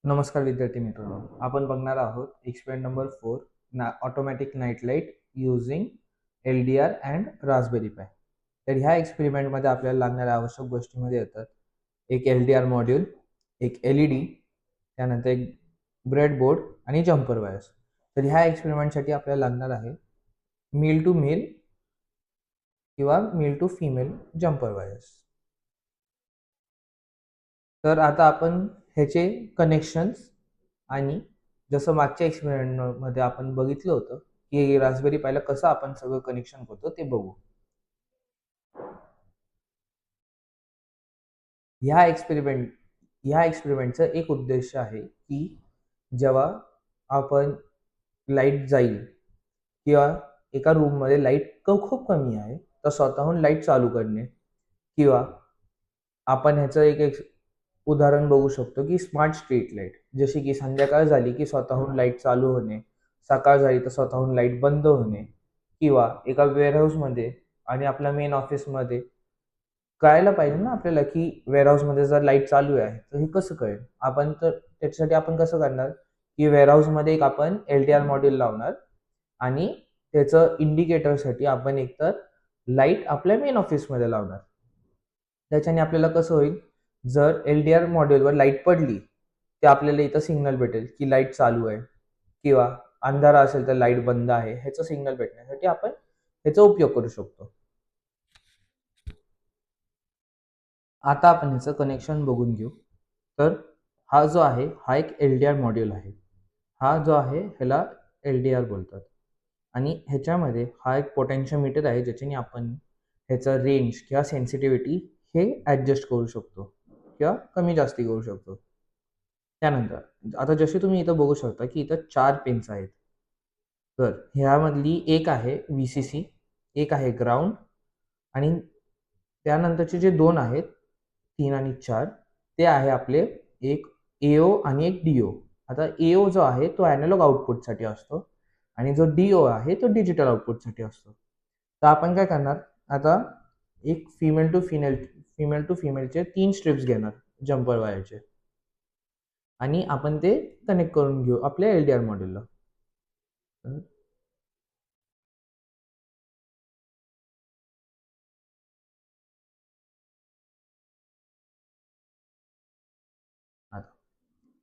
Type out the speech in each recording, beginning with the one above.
नमस्कार विद्यार्थी मित्रांनो, आपण बघणार आहोत experiment number 4 automatic night light using LDR and Raspberry पाय. तर ह्या एक्सपेरिमेंटमध्ये आपल्याला लागणाऱ्या आवश्यक गोष्टीमध्ये येतात एक LDR मॉड्यूल, एक LED, त्यानंतर एक ब्रेडबोर्ड आणि जम्पर वायर्स. तर ह्या एक्सपेरिमेंटसाठी आपल्याला लागणार आहे मेल टू मेल किंवा male to female jumper wires. तर आता आपण ह्याचे कनेक्शन्स आणि जसं मागच्या एक्सपेरिमेंटमध्ये आपण बघितलं होतं की रास्पबेरी पायला कसं आपण सगळं कनेक्शन करतो ते बघू. ह्या एक्सपेरिमेंटचं एक उद्देश आहे की जेव्हा आपण लाईट जाईल किंवा एका रूममध्ये लाईट खूप कमी आहे तर स्वतःहून लाईट चालू करणे, किंवा आपण ह्याचं एक उदाहरण बघू शकतो की स्मार्ट स्ट्रीट लाईट, जशी की संध्याकाळ झाली की स्वतःहून लाईट चालू होणे, सकाळ झाली तर स्वतःहून लाईट बंद होणे, किंवा एका वेअरहाऊसमध्ये आणि आपल्या मेन ऑफिसमध्ये कळायला पाहिजे ना आपल्याला की वेअरहाऊसमध्ये जर लाईट चालू आहे तर हे कसं कळेल. आपण तर त्याच्यासाठी आपण कसं करणार की वेअरहाऊसमध्ये एक आपण LTR मॉड्यूल लावणार आणि त्याचं इंडिकेटरसाठी आपण एकतर लाईट आपल्या मेन ऑफिसमध्ये लावणार. त्याच्याने आपल्याला कसं होईल, जर LDR मॉड्यूलवर लाईट पडली तर आपल्याला इथं सिग्नल भेटेल की लाईट चालू आहे, किंवा अंधारा असेल तर लाईट बंद आहे, ह्याचं सिग्नल भेटण्यासाठी आपण ह्याचा उपयोग करू शकतो. आता आपण ह्याचं कनेक्शन बघून घेऊ. तर हा जो आहे हा एक LDR मॉड्यूल आहे. हा जो आहे ह्याला LDR बोलतात. आणि ह्याच्यामध्ये हा एक पोटेन्शियोमीटर आहे ज्याच्याने आपण ह्याचं रेंज किंवा सेन्सिटिव्हिटी हे ॲडजस्ट करू शकतो किंवा कमी जास्ती करू शकतो. त्यानंतर आता जसे तुम्ही इथं बघू शकता की इथं 4 पिन्स आहेत. तर ह्यामधली एक आहे VCC, एक आहे ग्राउंड, आणि त्यानंतरचे जे 2 आहेत 3 आणि 4 ते आहे आपले एक AO आणि एक DO. आता AO जो आहे तो ॲनालॉग आउटपुटसाठी असतो आणि जो DO आहे तो डिजिटल आउटपुटसाठी असतो. तर आपण काय करणार, आता एक फिमेल टू फिमेलचे 3 स्ट्रिप्स घेणार जम्पर वायरचे, आणि आपण ते कनेक्ट करून घेऊ आपल्या LDR मॉड्यूलला.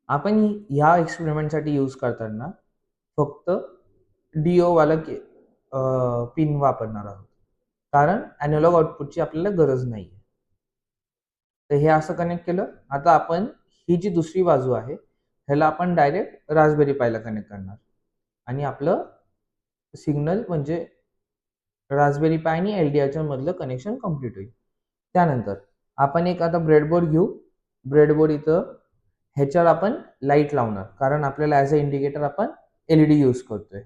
आपण ह्या एक्सपेरिमेंटसाठी यूज करताना फक्त DO वाला पिन वापरणार आहोत, कारण ॲनालॉग आउटपुटची आपल्याला गरज नाही. तर हे असं कनेक्ट केलं. आता आपण ही जी दुसरी बाजू आहे ह्याला आपण डायरेक्ट रास्पबेरी पायला कनेक्ट करणार आणि आपलं सिग्नल म्हणजे रास्पबेरी पाय आणि LDRच्या मधलं कनेक्शन कम्प्लीट होईल. त्यानंतर आपण एक आता ब्रेडबोर्ड घेऊ. ब्रेडबोर्ड इथं ह्याच्यावर आपण लाईट लावणार, कारण आपल्याला ॲज अ इंडिकेटर आपण LED यूज करतोय.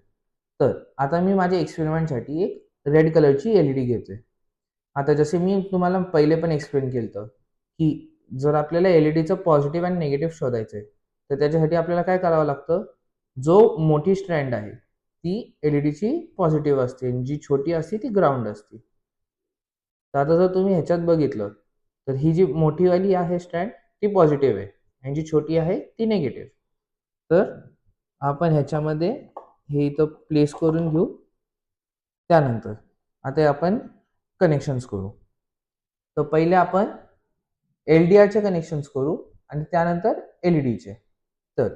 तर आता मी माझ्या एक्सपेरिमेंटसाठी एक रेड कलरची LED घेतोय. आता जसे मी तुम्हाला पहिले पण एक्सप्लेन केलं होतं की जर आपल्याला LEDचं पॉझिटिव्ह आणि निगेटिव्ह शोधायचं आहे तर त्याच्यासाठी आपल्याला काय करावं लागतं, जो मोठी स्ट्रँड आहे ती LEDची पॉझिटिव्ह असते आणि जी छोटी असते ती ग्राउंड असते. तर आता जर तुम्ही ह्याच्यात बघितलं तर ही जी मोठीवाली आहे स्ट्रँड ती पॉझिटिव्ह आहे आणि जी छोटी आहे ती निगेटिव्ह. तर आपण ह्याच्यामध्ये हे इथं प्लेस करून घेऊ. त्यानंतर आता आपण कनेक्शन्स करू. तर पहिले आपण LDRचे कनेक्शन्स करू आणि त्यानंतर LEDचे. तर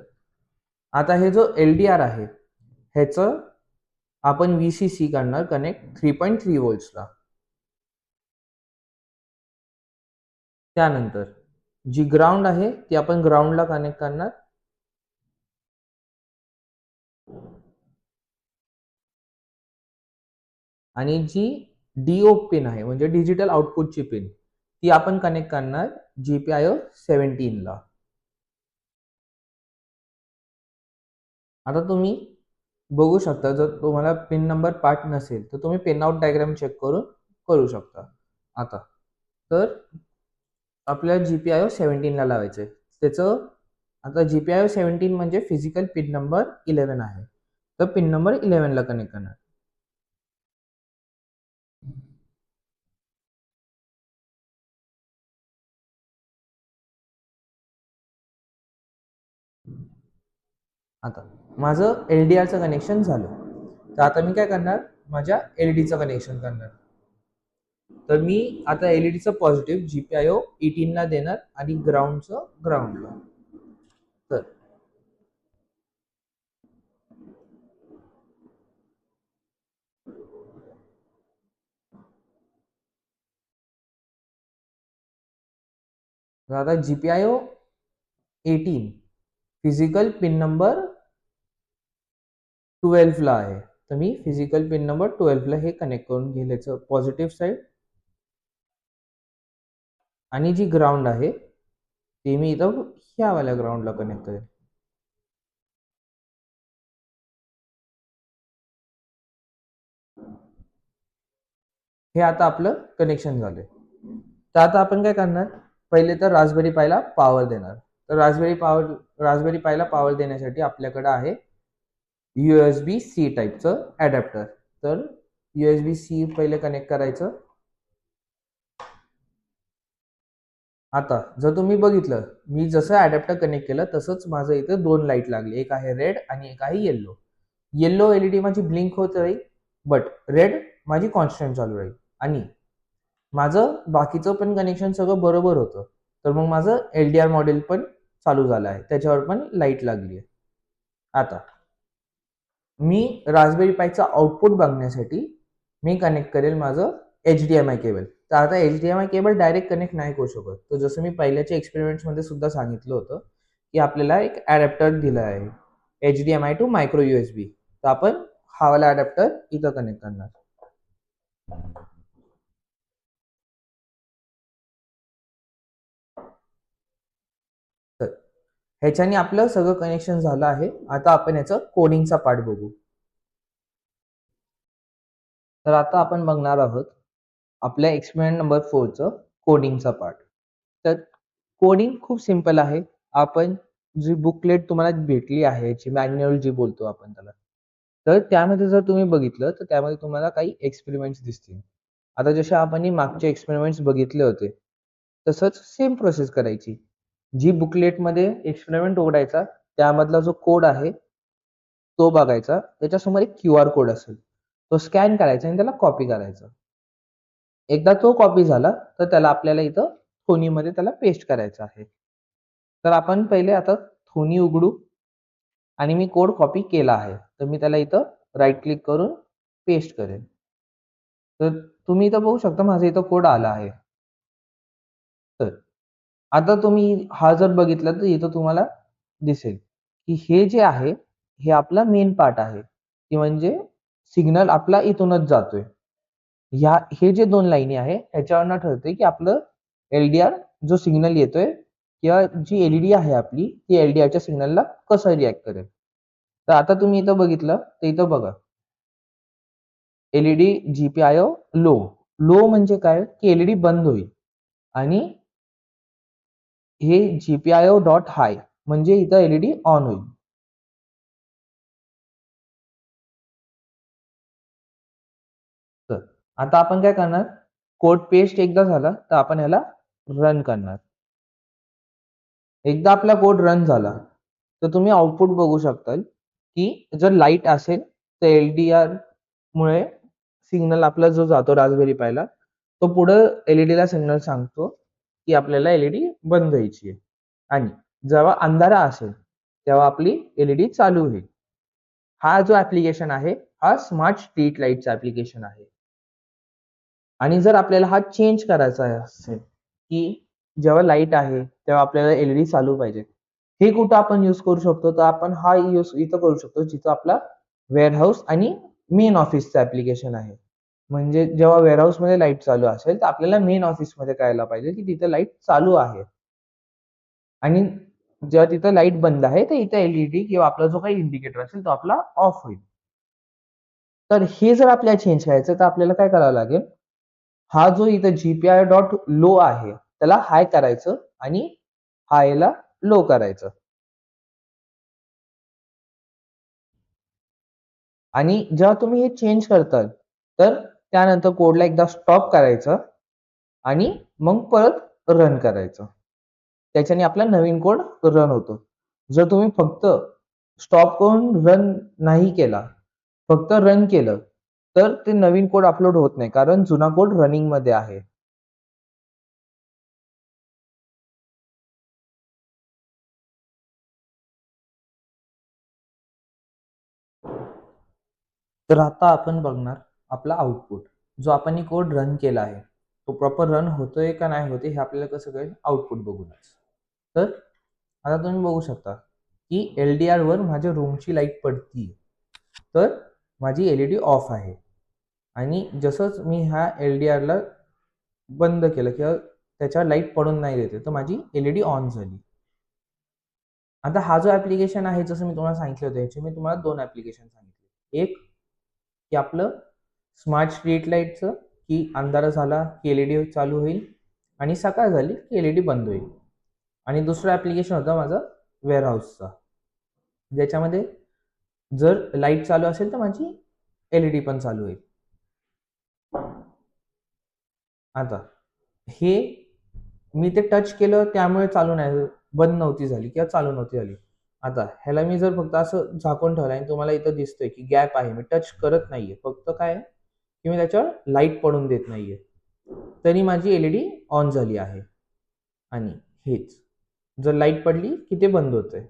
आता हे जो LDR आहे ह्याचं आपण VCC करणार कनेक्ट 3.3 व्होल्ट्सला. त्यानंतर जी ग्राउंड आहे ती आपण ग्राउंडला कनेक्ट करणार. आणि जी DO पिन आहे म्हणजे डिजिटल आउटपुटची पिन ती आपण कनेक्ट करणार GPIO 17 ला. आता तुम्ही बघू शकता, जर तुम्हाला पिन नंबर पाठ नसेल तर तुम्ही पिन आउट डायग्राम चेक करून करू शकता. आता तर आपल्याला GPIO 17 ला लावायचं आहे. त्याचं आता GPIO 17 म्हणजे फिजिकल पिन नंबर 11 आहे. तर पिन नंबर 11 ला कनेक्ट करणार. आता माझं LDRचं कनेक्शन झालं, तर आता मी काय करणार, माझ्या LEDचं कनेक्शन करणार. तर मी आता LEDचं पॉझिटिव्ह GPIO 18 ला देणार आणि ग्राउंडचं ग्राउंडला. तर आता GPIO 18 फिजिकल पिन नंबर 12 ला आहे, तर मी फिजिकल पिन नंबर 12 ला हे कनेक्ट करून घेईल याचं पॉझिटिव्ह साईड, आणि जी ग्राउंड आहे ते मी इथं ह्या वाल्या ग्राउंडला कनेक्ट करेल. हे आता आपलं कनेक्शन झालंय. तर आता आपण काय करणार, पहिले तर रास्पबेरी पायला पॉवर देणार. तर रास्पबेरी पायला पॉवर देण्यासाठी आपल्याकडे आहे USB-C टाईपचं अडॅप्टर. तर USB-C पहिले कनेक्ट करायचं. आता जर तुम्ही बघितलं, मी जसं अडॅप्टर कनेक्ट केलं तसंच माझं इथं 2 लाईट लागले, एक आहे रेड आणि एक आहे येल्लो. येल्लो LED माझी ब्लिंक होत राहील, बट रेड माझी कॉन्स्टंट चालू राहील. आणि माझं बाकीचं पण कनेक्शन सगळं बरोबर होतं, तर मग माझं LDR मॉडेल पण चालू झालं आहे, त्याच्यावर पण लाईट लागली आहे. आता मी रास्पबेरी पायचं आउटपुट बघण्यासाठी मी कनेक्ट करेल माझं HDMI केबल. तर आता HDMI केबल डायरेक्ट कनेक्ट नाही करू शकत. तर जसं मी पहिल्याच्या एक्सपेरिमेंट्समध्ये सुद्धा सांगितलं होतं की आपल्याला एक अडॅप्टर दिलं आहे HDMI टू मायक्रो USB. तर आपण हा वाला अडॅप्टर इथं कनेक्ट करणार. तर ह्याच्याने आपलं सगळं कनेक्शन झालं आहे. आता आपण याचं कोडिंगचा पार्ट बघू. तर आता आपण बघणार आहोत आपल्या एक्सपेरिमेंट नंबर 4चं कोडिंगचा पार्ट. तर कोडिंग खूप सिंपल आहे. आपण जी बुकलेट तुम्हाला भेटली आहे, याची मॅन्युअल जी बोलतो आपण त्याला, तर त्यामध्ये जर तुम्ही बघितलं तर त्यामध्ये तुम्हाला काही एक्सपेरिमेंट्स दिसतील. आता जसे आपण मागचे एक्सपेरिमेंट्स बघितले होते तसंच सेम प्रोसेस करायची. जी बुकलेटमध्ये एक्सपेरिमेंट उघडायचा, त्यामधला जो कोड आहे तो बघायचा, त्याच्यासमोर एक QR कोड असेल, तो स्कॅन करायचा आणि त्याला कॉपी करायचा. एकदा तो कॉपी झाला तर त्याला आपल्याला इथं थोनीमध्ये त्याला पेस्ट करायचं आहे. तर आपण पहिले आता थोनी उघडू आणि मी कोड कॉपी केला आहे, तर मी त्याला इथं राईट क्लिक करून पेस्ट करेन. तर तुम्ही इथं बघू शकता माझा इथं कोड आला आहे. तर आता तुम्ही हा जर बघितला तर इथं तुम्हाला दिसेल की हे जे आहे हे आपला मेन पार्ट आहे, की म्हणजे सिग्नल आपला इथूनच जातोय. हे जे 2 लाईनी आहे ह्याच्यावरनं ठरते की आपलं LDR जो सिग्नल येतोय किंवा जी LED आहे आपली ती LDRच्या सिग्नलला कसं रिॲक्ट करेल. तर आता तुम्ही इथं बघितलं तर इथं बघा LED GPIO लो. लो म्हणजे काय, की LED बंद होईल आणि हे GPIO डॉट हाय म्हणजे इथं LED ऑन होईल. तर आता आपण काय करणार, कोड पेस्ट एकदा झाला तर आपण ह्याला रन करणार. एकदा आपला कोड रन झाला तर तुम्ही आउटपुट बघू शकताल की जर लाईट असेल तर LDR मुळे सिग्नल आपला जो जातो रास्पबेरी पायला, तो पुढं LED ला सिग्नल सांगतो की आपल्याला LED बंद व्हायची आहे. आणि जेव्हा अंधारा असेल तेव्हा आपली LED चालू होईल. हा जो ऍप्लिकेशन आहे हा स्मार्ट स्ट्रीट लाईटचा ऍप्लिकेशन आहे. आणि जर आपल्याला हा चेंज करायचा असेल की जेव्हा लाईट आहे तेव्हा आपल्याला LED चालू पाहिजे, हे कुठं आपण यूज करू शकतो, तर आपण हा यूज इथं करू शकतो जिथं आपला वेअरहाऊस आणि मेन ऑफिसचं ऍप्लिकेशन आहे. म्हणजे जेव्हा वेअरहाऊस मध्ये लाईट चालू असेल तर आपल्याला मेन ऑफिस मध्ये कळायला पाहिजे की तिथे लाईट चालू आहे. आणि जेव्हा तिथं लाईट बंद आहे तर इथं LED किंवा आपला जो काही इंडिकेटर असेल तो आपला ऑफ होईल. तर हे जर आपल्याला चेंज करायचं तर आपल्याला काय करावं लागेल, हा जो इथं GPIO डॉट लो आहे त्याला हाय करायचं आणि हायला लो करायचं. आणि जेव्हा तुम्ही हे चेंज करताल तर त्यानंतर कोडला एकदा स्टॉप करायचं आणि मग परत रन करायचं. त्याच्याने आपला नवीन कोड रन होतो. जर तुम्ही फक्त स्टॉप करून रन नाही केला, फक्त रन केलं, तर ते नवीन कोड अपलोड होत नाही कारण जुना कोड रनिंगमध्ये आहे. तर आता आपण बघणार आपला आउटपुट. जो आपण ही कोड रन केला आहे, तो प्रॉपर रन होतोय का नाही होते हे आपल्याला कसं कळेल? आउटपुट बघूनच. तर आता तुम्ही बघू शकता की LDRवर माझ्या रूमची लाईट पडतीये. तर माझी LED ऑफ आहे आणि जसंच मी ह्या LDRला बंद केलं किंवा त्याच्यावर लाईट पडून नाही देते, तर माझी LED ऑन झाली. आता हा जो ॲप्लिकेशन आहे, जसं मी तुम्हाला सांगितलं होतं, याचे मी तुम्हाला 2 ॲप्लिकेशन सांगितले. एक की आपलं स्मार्ट स्ट्रीट लाईटचं, की अंधार झाला की LED चालू होईल आणि सकाळ झाली की LED बंद होईल. आणि दुसरं ॲप्लिकेशन होतं माझं वेअरहाऊसचा, ज्याच्यामध्ये जर लाईट चालू असेल तर माझी LED पण चालू होईल. आता हे मी ते टच केलं त्यामुळे चालू नाही, बंद नव्हती झाली किंवा चालू नव्हती झाली. आता ह्याला मी जर फक्त असं झाकून ठेवलं आणि तुम्हाला इथं दिसतंय की गॅप आहे, मी टच करत नाहीये, फक्त काय आहे की मी त्याच्यावर लाईट पडून देत नाहीये, तरी माझी LED ऑन झाली आहे. आणि हेच जर लाईट पडली की ते बंद होतंय.